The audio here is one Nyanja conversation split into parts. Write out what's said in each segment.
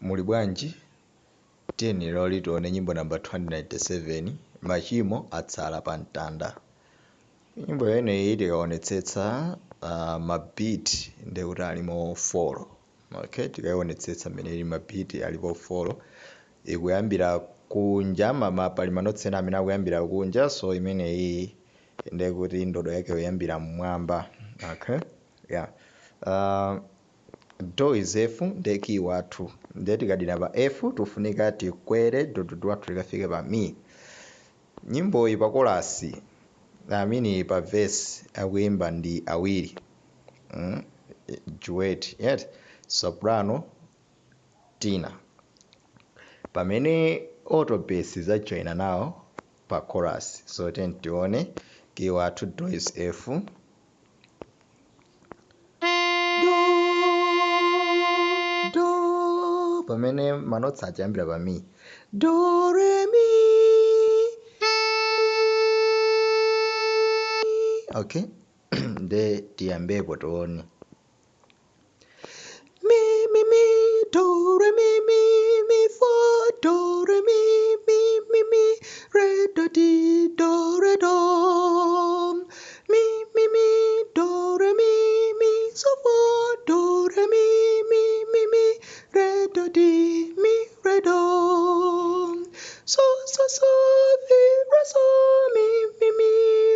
Muli bwanji? Tiyeni lero tione nyimbo namba 297 machimo atsala pa mtanda. Nyimbo yeneyi tikaonetsetsa mabeat ndekuti alimo 4. Okay, tikaonetsetsa mmene ili mabeat alipo 4. Ikuyambira kunja pali manotsena amene akuyambira kunja, so imeneyi ndekuti ndodo yake yoyambira mmwamba. Okay, yeah. Do is F ndeki wathu ndeti kadina pa F tufunika tikwere dodo wathu likafike pa mi. Nyimbo iyi pa chorus amini pa verse akuyimba ndi awiri, duet, yet soprano Tina, pamene auto bass zajoina nawo pa chorus. So tione ki wathu do is F, do pamene manotsi achayambira pa mi, do re mi. Okay, nde tiyambepo tione mi mi mi do re mi mi mi fa do re mi mi mi mi re do di do re do mi mi mi do re mi mi so fa do re mi mi mi mi re do di mi re do so so so fi re so mi mi mi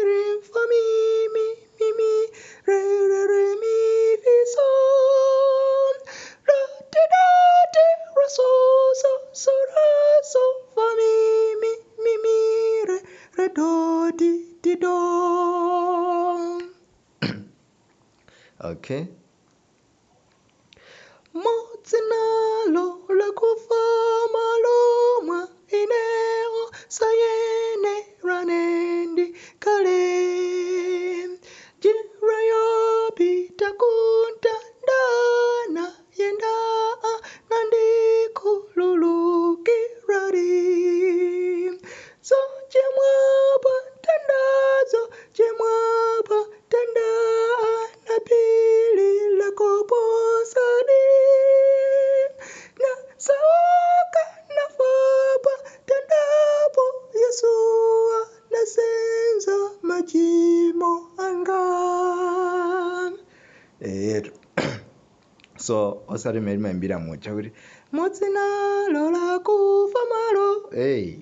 re fa mi mi mi mi re re re mi fi so ra di da di re so so so ra so fa mi mi mi mi re re do di di do. Okay, Mozinalo la kufa malomwa ineo sayene ranendi kale jirayo pita kunta dana yenda nandi kululuki rari so jemwapa tandazo jemwapa tanda na pili la koposani na saoka na fapa tandapo Yesua na senza machimo anga. So osati mmene mbira moja kuti modzina lola kufa malo. Hey.